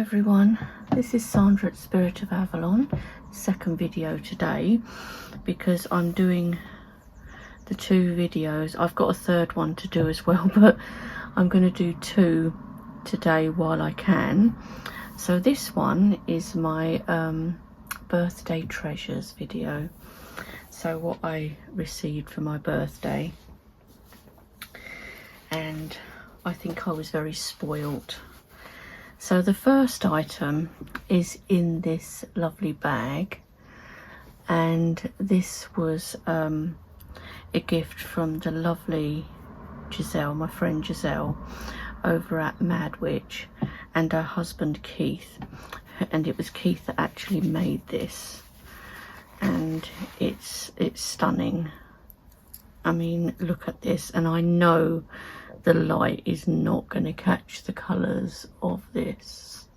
everyone, this is Sandra at Spirit of Avalon, second video today because I'm doing the two videos. I've got a third one to do as well, but I'm going to do two today while I can. So this one is my birthday treasures video, so what I received for my birthday, and I think I was very spoilt. So the first item is in this lovely bag, and this was a gift from the lovely Giselle, my friend Giselle, over at Mad Witch, and her husband Keith, and it was Keith that actually made this, and it's stunning. I mean, look at this, and I know the light is not going to catch the colours of this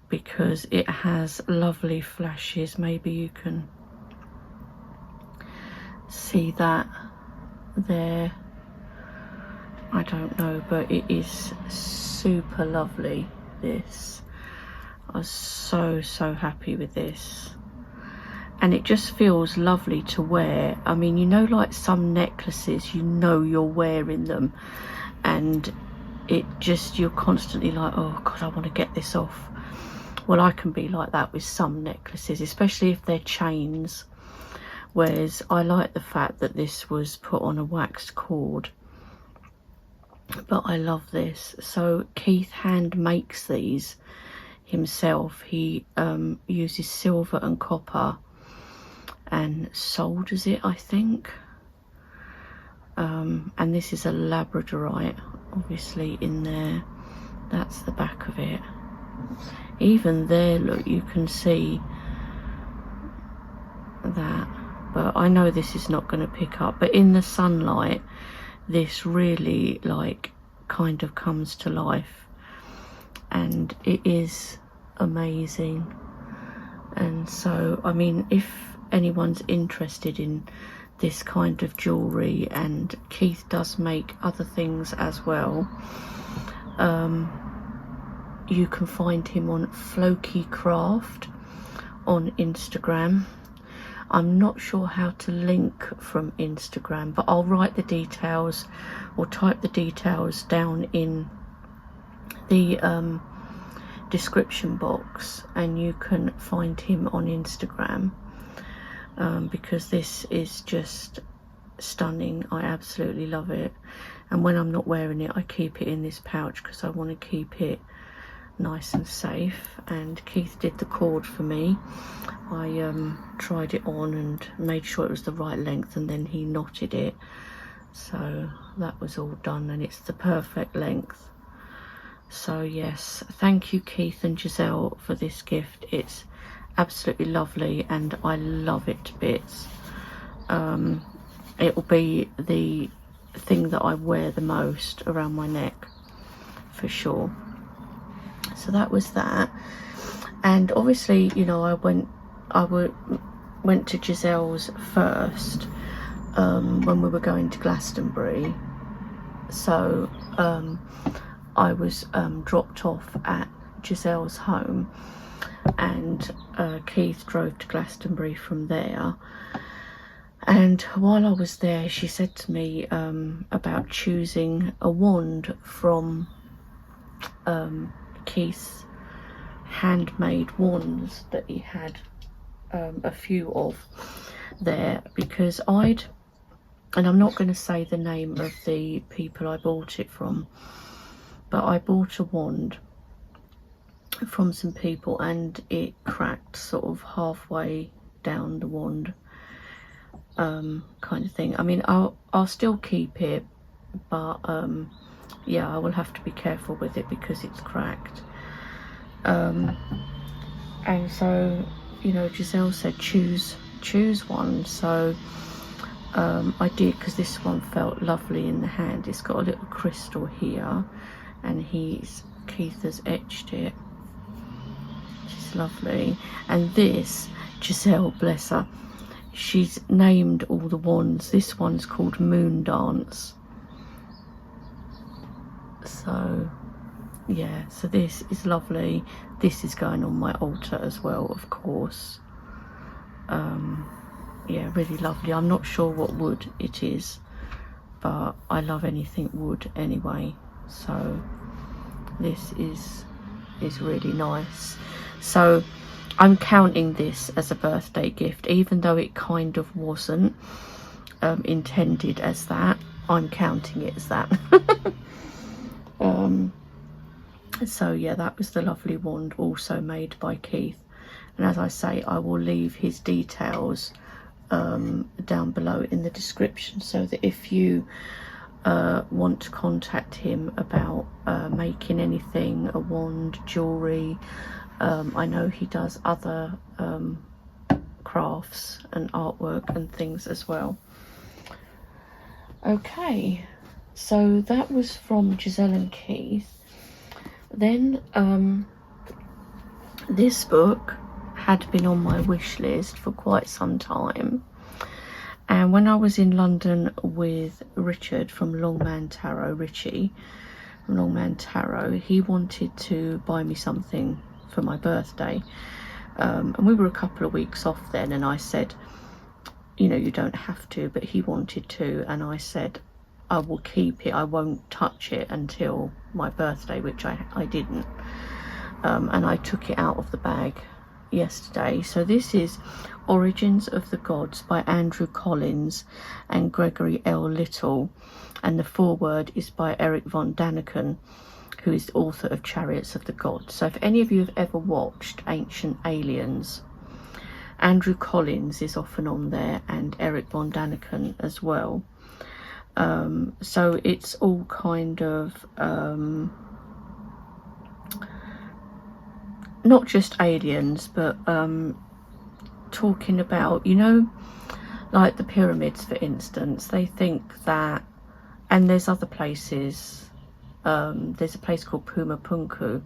because it has lovely flashes. Maybe you can see that there, I don't know, but it is super lovely. This, I was so happy with this, and it just feels lovely to wear. I mean, you know, like some necklaces, you know you're wearing them, and it just, you're constantly like, oh god, I want to get this off. Well, I can be like that with some necklaces, especially if they're chains, whereas I like the fact that this was put on a waxed cord. But I love this. So Keith hand makes these himself. He uses silver and copper and solders it, I think, and this is a labradorite obviously in there. That's the back of it. Even there, look, you can see that, but I know this is not going to pick up, but in the sunlight this really like kind of comes to life, and it is amazing. And so, I mean, if anyone's interested in this kind of jewellery, and Keith does make other things as well, you can find him on Floki Craft on Instagram. I'm not sure how to link from Instagram, but I'll write the details or type the details down in the description box, and you can find him on Instagram, because this is just stunning. I absolutely love it, and when I'm not wearing it I keep it in this pouch because I want to keep it nice and safe. And Keith did the cord for me. I tried it on and made sure it was the right length, and then he knotted it, so that was all done, and it's the perfect length. So yes, thank you Keith and Giselle for this gift. It's absolutely lovely and I love it to bits. It will be the thing that I wear the most around my neck for sure. So that was that, and obviously, you know, I went to Giselle's first when we were going to Glastonbury. So I was dropped off at Giselle's home, and Keith drove to Glastonbury from there. And while I was there, she said to me about choosing a wand from Keith's handmade wands that he had a few of there, because and I'm not going to say the name of the people I bought it from, but I bought a wand from some people and it cracked sort of halfway down the wand, kind of thing. I mean, I'll still keep it, but yeah, I will have to be careful with it because it's cracked. And so, you know, Giselle said choose one, so I did, because this one felt lovely in the hand. It's got a little crystal here, and Keith has etched it, which is lovely. And this, Giselle, bless her, she's named all the wands. This one's called Moon Dance. So yeah, so this is lovely. This is going on my altar as well, of course. Yeah, really lovely. I'm not sure what wood it is, but I love anything wood anyway, so this is really nice. So I'm counting this as a birthday gift, even though it kind of wasn't intended as that. I'm counting it as that. So yeah, that was the lovely wand, also made by Keith, and as I say, I will leave his details down below in the description, so that if you want to contact him about making anything, a wand, jewellery, I know he does other crafts and artwork and things as well. Okay, so that was from Giselle and Keith. Then this book had been on my wish list for quite some time, and when I was in London with Richard from Longman Tarot, Richie from Longman Tarot, he wanted to buy me something for my birthday, and we were a couple of weeks off then, and I said, you know, you don't have to, but he wanted to, and I said, I will keep it, I won't touch it until my birthday, which I didn't. And I took it out of the bag yesterday. So this is Origins of the Gods by Andrew Collins and Gregory L. Little, and the foreword is by Eric von Daniken, who is the author of Chariots of the Gods. So if any of you have ever watched Ancient Aliens, Andrew Collins is often on there, and Eric von Daniken as well. So it's all kind of not just aliens, but talking about, you know, like the pyramids, for instance. They think that, and there's other places, there's a place called Pumapunku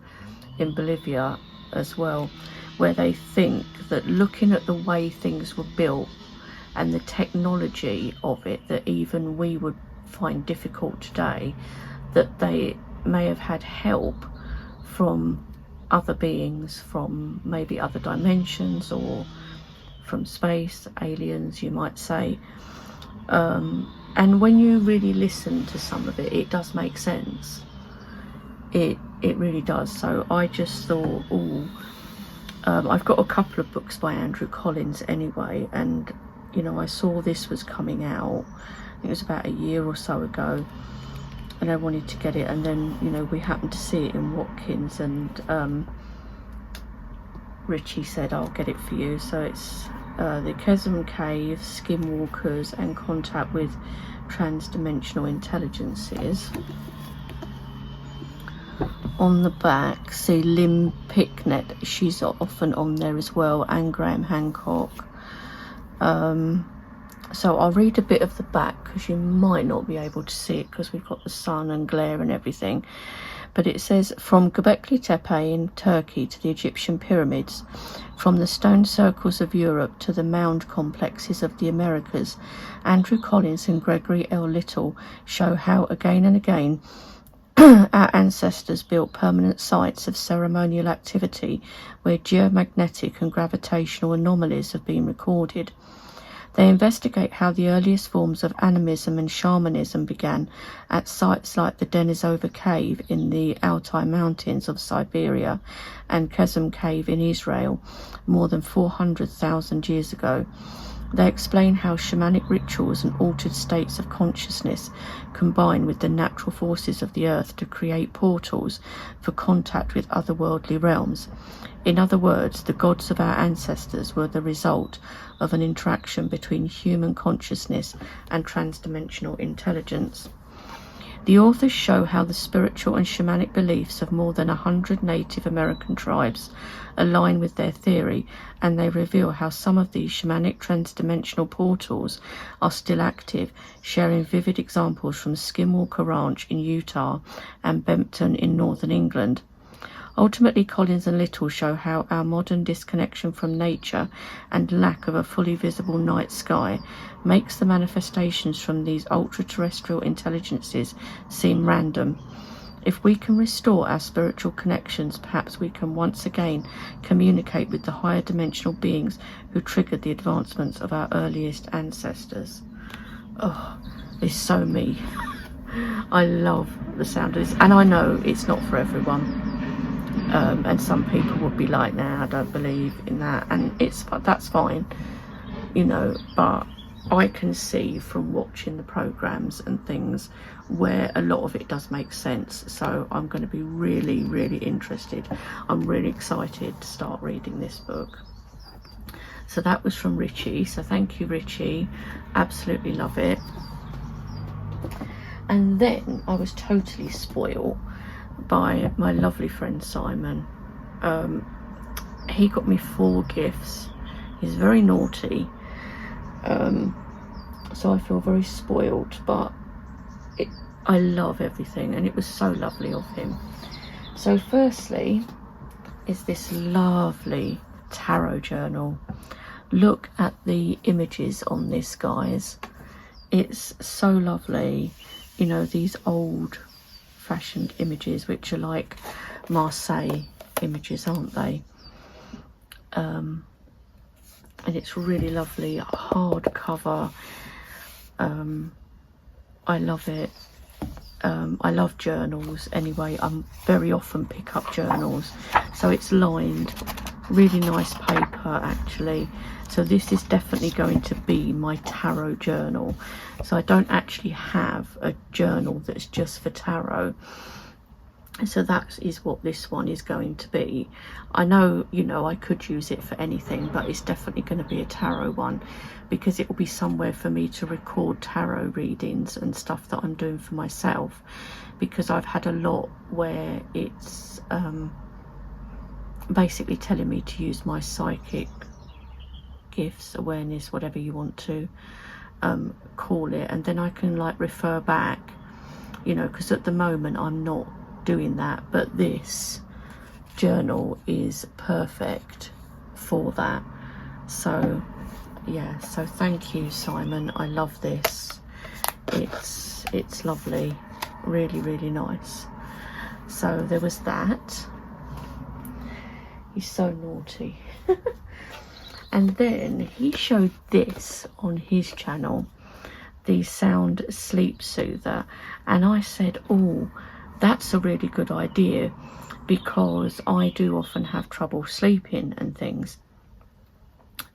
in Bolivia as well, where they think that looking at the way things were built and the technology of it that even we would find difficult today, that they may have had help from other beings, from maybe other dimensions or from space, aliens you might say. And when you really listen to some of it, it does make sense. It really does. So I just thought, I've got a couple of books by Andrew Collins anyway, and you know, I saw this was coming out, I think it was about a year or so ago, and I wanted to get it, and then, you know, we happened to see it in Watkins, and Richie said, I'll get it for you. So it's the Chasm Cave, Skinwalkers and Contact with Transdimensional Intelligences. On the back, see Lynn Picknett, she's often on there as well, and Graham Hancock. So I'll read a bit of the back because you might not be able to see it because we've got the sun and glare and everything. But it says, from Göbekli Tepe in Turkey to the Egyptian pyramids, from the stone circles of Europe to the mound complexes of the Americas, Andrew Collins and Gregory L. Little show how again and again our ancestors built permanent sites of ceremonial activity where geomagnetic and gravitational anomalies have been recorded. They investigate how the earliest forms of animism and shamanism began at sites like the Denisova Cave in the Altai Mountains of Siberia and Chasm Cave in Israel more than 400,000 years ago. They explain how shamanic rituals and altered states of consciousness combine with the natural forces of the earth to create portals for contact with otherworldly realms. In other words, the gods of our ancestors were the result of an interaction between human consciousness and transdimensional intelligence. The authors show how the spiritual and shamanic beliefs of more than 100 Native American tribes align with their theory, and they reveal how some of these shamanic transdimensional portals are still active, sharing vivid examples from Skinwalker Ranch in Utah and Bempton in northern England. Ultimately, Collins and Little show how our modern disconnection from nature and lack of a fully visible night sky makes the manifestations from these ultra-terrestrial intelligences seem random. If we can restore our spiritual connections, perhaps we can once again communicate with the higher dimensional beings who triggered the advancements of our earliest ancestors. Oh, it's so me. I love the sound of this, and I know it's not for everyone. And some people would be like, nah, I don't believe in that, and that's fine, you know, but I can see from watching the programs and things where a lot of it does make sense. So I'm going to be really, really interested. I'm really excited to start reading this book. So that was from Richie. So thank you, Richie. Absolutely love it. And then I was totally spoiled by my lovely friend Simon. He got me 4 gifts. He's very naughty. So I feel very spoiled, but I love everything, and it was so lovely of him. So firstly is this lovely tarot journal. Look at the images on this, guys. It's so lovely. You know, these old fashioned images, which are like Marseille images, aren't they? And it's really lovely, hardcover. I love it. I love journals anyway. I very often pick up journals. So it's lined, really nice paper actually. So this is definitely going to be my tarot journal. So I don't actually have a journal that's just for tarot. So that is what this one is going to be. I know, you know, I could use it for anything, but it's definitely going to be a tarot one, because it will be somewhere for me to record tarot readings and stuff that I'm doing for myself, because I've had a lot where it's basically telling me to use my psychic gifts, awareness, whatever you want to call it, and then I can like refer back, you know, because at the moment I'm not doing that, but this journal is perfect for that. So yeah, so thank you, Simon. I love this. It's lovely, really, really nice. So there was that. He's so naughty. And then he showed this on his channel, the Sound Sleep Soother, and I said, oh, that's a really good idea, because I do often have trouble sleeping and things.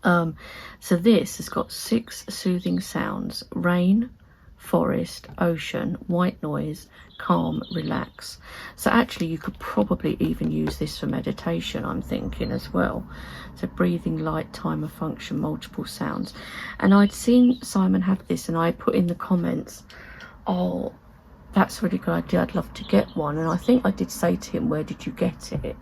So this has got 6 soothing sounds: rain, forest, ocean, white noise, calm, relax. So actually you could probably even use this for meditation, I'm thinking, as well. So breathing, light, timer, function, multiple sounds. And I'd seen Simon have this, and I put in the comments, oh, that's a really good idea, I'd love to get one. And I think I did say to him, where did you get it?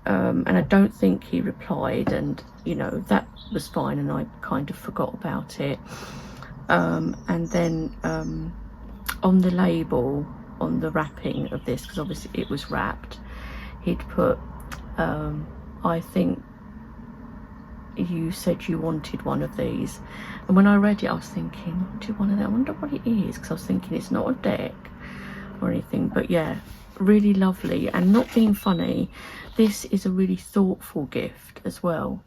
And I don't think he replied, and you know, that was fine, and I kind of forgot about it. And then on the label, on the wrapping of this, because obviously it was wrapped, he'd put, I think you said you wanted one of these. And when I read it, I was thinking, do you want one of them? I wonder what it is, because I was thinking it's not a deck or anything. But yeah, really lovely. And not being funny, this is a really thoughtful gift as well,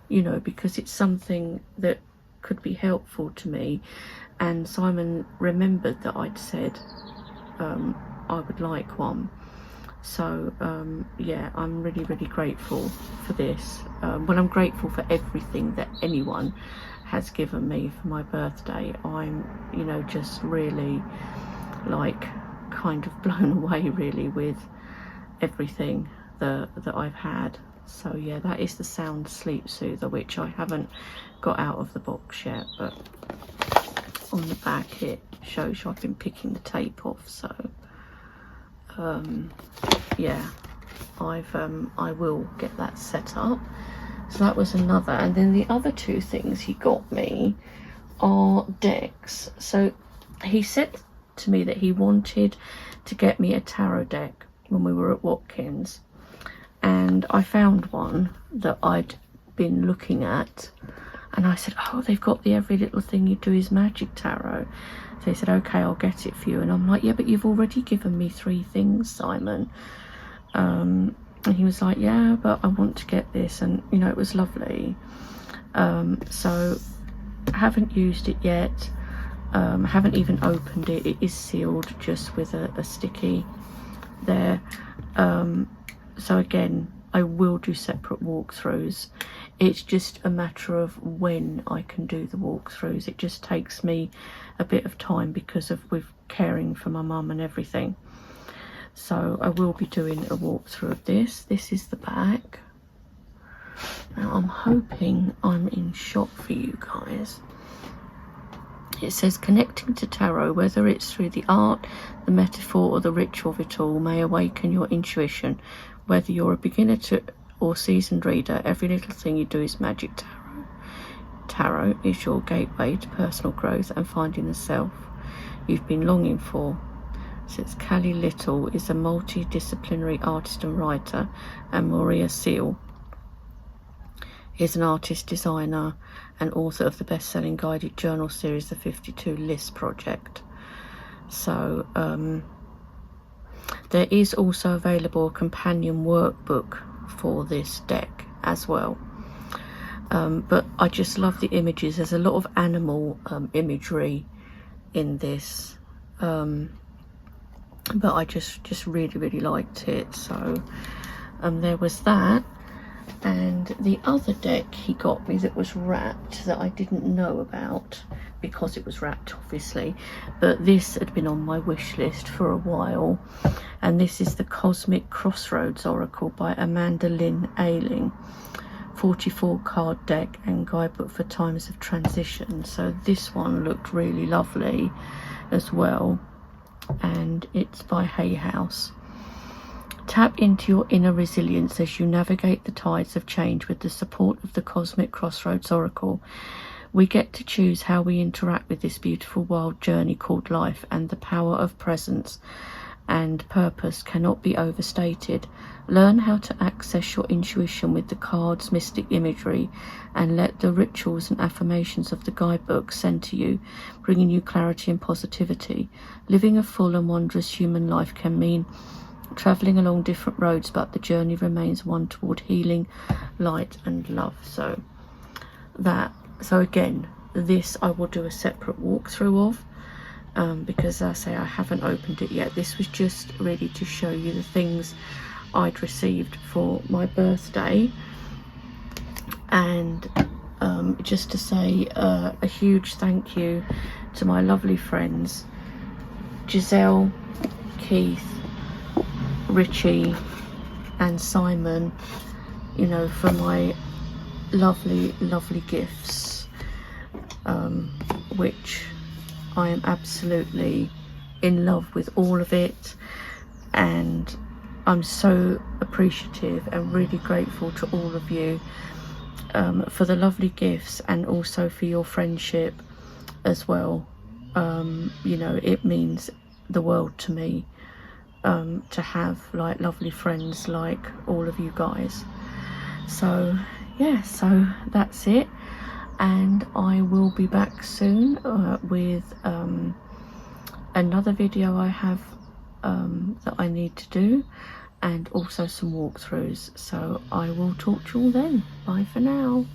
you know, because it's something that could be helpful to me. And Simon remembered that I'd said I would like one. So yeah, I'm really, really grateful for this. Well, I'm grateful for everything that anyone has given me for my birthday. I'm, you know, just really like kind of blown away really with everything that I've had. So yeah, that is the Sound Sleep Soother, which I haven't got out of the box yet, but on the back it shows you I've been picking the tape off. So yeah, I will get that set up. So that was another. And then the other 2 things he got me are decks. So he said to me that he wanted to get me a tarot deck when we were at Watkins, and I found one that I'd been looking at, and I said, oh, they've got the Every Little Thing You Do Is Magic tarot. So So he said, okay, I'll get it for you. And I'm like, yeah, but you've already given me 3 things, Simon. And he was like, yeah, but I want to get this. And, you know, it was lovely. So I haven't used it yet. Haven't even opened it. It is sealed just with a sticky there. So again, I will do separate walkthroughs. It's just a matter of when I can do the walkthroughs. It just takes me a bit of time because of with caring for my mum and everything. So I will be doing a walkthrough of this. This is the back. Now I'm hoping I'm in shot for you guys. It says, connecting to tarot, whether it's through the art, the metaphor or the ritual of it all, may awaken your intuition. Whether you're a beginner to or seasoned reader, every little thing you do is magic. Tarot is your gateway to personal growth and finding the self you've been longing for. Since Callie Little is a multidisciplinary artist and writer, and Maria Seal is an artist, designer and author of the best-selling guided journal series, The 52 List Project. So there is also available a companion workbook for this deck as well. But I just love the images. There's a lot of animal imagery in this. But I just really liked it. So there was that. And the other deck he got me that was wrapped, that I didn't know about because it was wrapped obviously, but this had been on my wish list for a while, and this is the Cosmic Crossroads Oracle by Amanda Lynn Ayling, 44 card deck and guidebook for times of transition. So this one looked really lovely as well, and it's by Hay House. Tap into your inner resilience as you navigate the tides of change with the support of the Cosmic Crossroads Oracle. We get to choose how we interact with this beautiful wild journey called life, and the power of presence and purpose cannot be overstated. Learn how to access your intuition with the cards' mystic imagery, and let the rituals and affirmations of the guidebook center you, bringing you clarity and positivity. Living a full and wondrous human life can mean traveling along different roads, but the journey remains one toward healing, light and love. So again, this I will do a separate walkthrough of, because as I say, I haven't opened it yet. This was just really to show you the things I'd received for my birthday, and just to say a huge thank you to my lovely friends Giselle, Keith, Richie and Simon, you know, for my lovely gifts, which I am absolutely in love with all of it, and I'm so appreciative and really grateful to all of you for the lovely gifts, and also for your friendship as well. You know, it means the world to me to have like lovely friends like all of you guys. So yeah, so that's it, and I will be back soon with another video I have that I need to do, and also some walkthroughs. So I will talk to you all then. Bye for now.